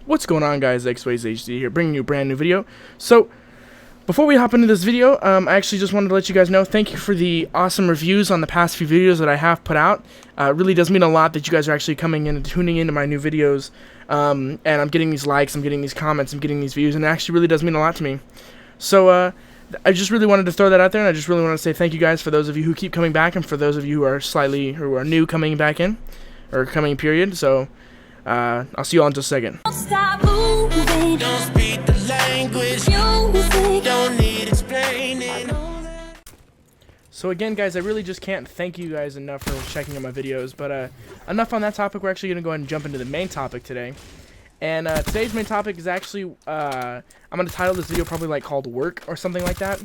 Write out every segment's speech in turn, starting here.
What's going on, guys? XYZHD here, bringing you a brand new video. So, before we hop into this video, I actually just wanted to let you guys know, thank you for the awesome reviews on the past few videos that I have put out. It really does mean a lot that you guys are actually coming in and tuning into my new videos, and I'm getting these likes, I'm getting these comments, I'm getting these views, and it actually really does mean a lot to me. So, I just really wanted to throw that out there, and I just really want to say thank you guys for those of you who keep coming back, and for those of you who are new coming back in, or coming period. So, I'll see you all in just a second. Stop moving. Don't speak the language. Music. Don't need explaining. So again, guys, I really just can't thank you guys enough for checking out my videos, but enough on that topic. We're actually going to go ahead and jump into the main topic today. And today's main topic is actually, I'm going to title this video probably like called Work or something like that.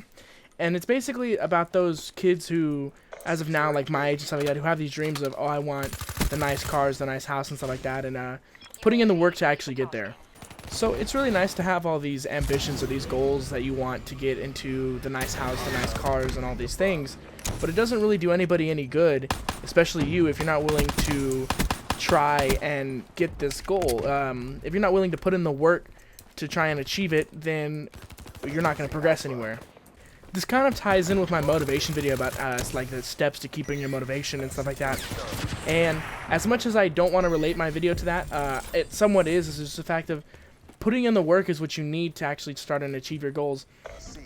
And it's basically about those kids who, as of now, like my age and stuff like that, who have these dreams of, oh, I want the nice cars, the nice house and stuff like that, and putting in the work to actually get there. So it's really nice to have all these ambitions or these goals that you want to get into the nice house, the nice cars, and all these things, but it doesn't really do anybody any good, especially you, if you're not willing to try and get this goal. If you're not willing to put in the work to try and achieve it, then you're not going to progress anywhere. This kind of ties in with my motivation video about like the steps to keeping your motivation and stuff like that. And as much as I don't want to relate my video to that, it somewhat is. It's just the fact of putting in the work is what you need to actually start and achieve your goals.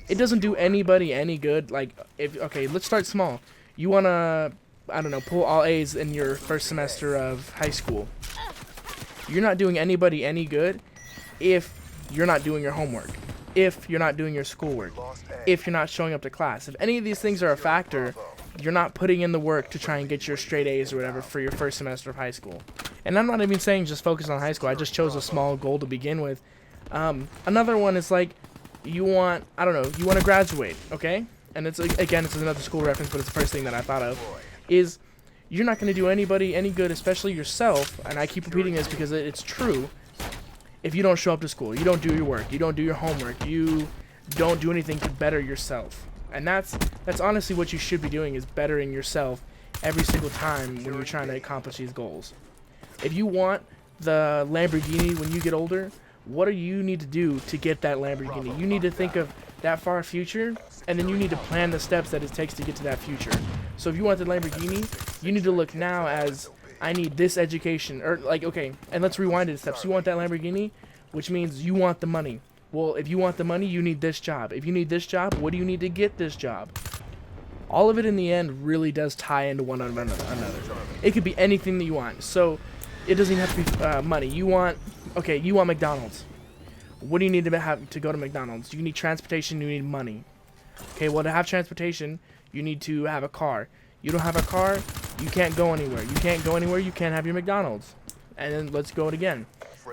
It doesn't do anybody any good. Like, okay, let's start small. You want to, I don't know, pull all A's in your first semester of high school. You're not doing anybody any good if you're not doing your homework, if you're not doing your schoolwork, if you're not showing up to class. If any of these things are a factor, you're not putting in the work to try and get your straight A's or whatever for your first semester of high school. And I'm not even saying just focus on high school. I just chose a small goal to begin with. Another one is like, you want, I don't know, you want to graduate, okay? And it's, again, it's another school reference, but it's the first thing that I thought of, is you're not going to do anybody any good, especially yourself, and I keep repeating this because it's true, if you don't show up to school, you don't do your work, you don't do your homework, you don't do anything to better yourself. And that's honestly what you should be doing, is bettering yourself every single time when you're trying to accomplish these goals. If you want the Lamborghini when you get older, what do you need to do to get that Lamborghini? You need to think of that far future, and then you need to plan the steps that it takes to get to that future. So if you want the Lamborghini, you need to look now as, I need this education, or like, okay, and let's rewind it a step. So you want that Lamborghini, which means you want the money. Well, if you want the money, you need this job. If you need this job, what do you need to get this job? All of it in the end really does tie into one another. It could be anything that you want. So it doesn't even have to be money. You want McDonald's. What do you need to have to go to McDonald's? You need transportation, you need money. Okay, well, to have transportation, you need to have a car. You don't have a car, you can't go anywhere. You can't go anywhere, you can't have your McDonald's. And then let's go it again.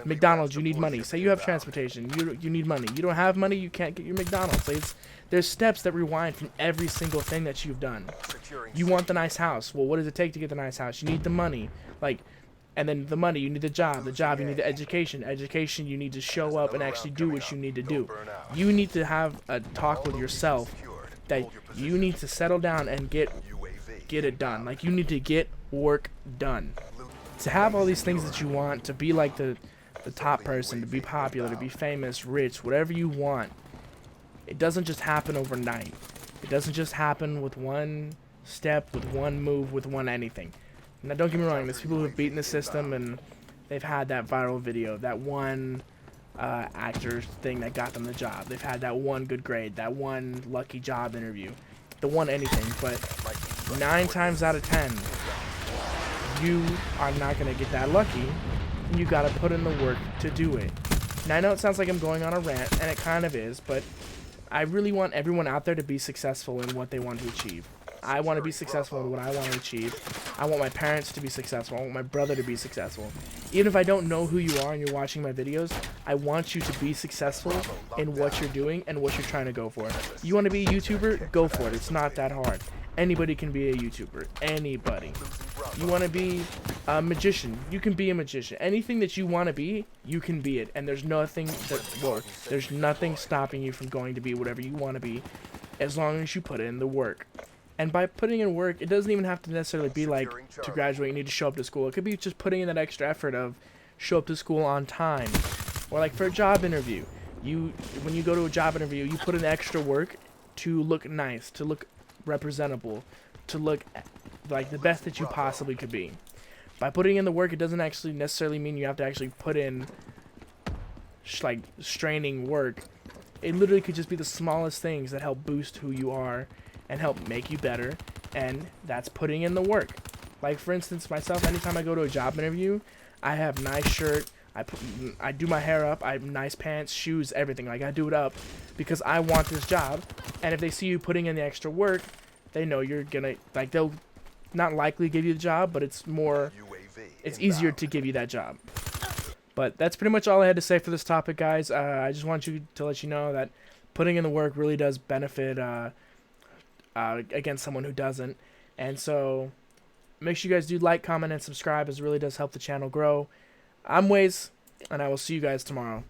McDonald's, you need money. Say you have transportation, you need money. You don't have money, you can't get your McDonald's. There's steps that rewind from every single thing that you've done. You want the nice house. Well, what does it take to get the nice house? You need the money. And then the money, you need the job, you need the education, you need to show up and actually do what you need to do. You need to have a talk with yourself that you need to settle down and get it done. Like, you need to get work done. To have all these things that you want, to be like the top person, to be popular, to be famous, rich, whatever you want, it doesn't just happen overnight. It doesn't just happen with one step, with one move, with one anything. Now, don't get me wrong, there's people who have beaten the system and they've had that viral video, that one actor thing that got them the job. They've had that one good grade, that one lucky job interview, the one anything. But 9 times out of 10, you are not going to get that lucky, and you got to put in the work to do it. Now, I know it sounds like I'm going on a rant, and it kind of is, but I really want everyone out there to be successful in what they want to achieve. I want to be successful in what I want to achieve. I want my parents to be successful. I want my brother to be successful. Even if I don't know who you are and you're watching my videos, I want you to be successful in what you're doing and what you're trying to go for. You want to be a YouTuber? Go for it. It's not that hard. Anybody can be a YouTuber. Anybody. You want to be a magician? You can be a magician. Anything that you want to be, you can be it. And there's nothing stopping you from going to be whatever you want to be, as long as you put in the work. And by putting in work, it doesn't even have to necessarily be like, to graduate, you need to show up to school. It could be just putting in that extra effort of show up to school on time. Or like for a job interview, when you go to a job interview, you put in extra work to look nice, to look representable, to look like the best that you possibly could be. By putting in the work, it doesn't actually necessarily mean you have to actually put in like straining work. It literally could just be the smallest things that help boost who you are and help make you better, and that's putting in the work. Like for instance, myself, anytime I go to a job interview, I have nice shirt, I do my hair up, I have nice pants, shoes, everything. Like I do it up because I want this job, and if they see you putting in the extra work, they know you're gonna, like, they'll not likely give you the job, but it's easier to give you that job. But that's pretty much all I had to say for this topic, guys. I just want to let you know that putting in the work really does benefit against someone who doesn't. And so make sure you guys do like, comment, and subscribe, as it really does help the channel grow. I'm Waze, and I will see you guys tomorrow.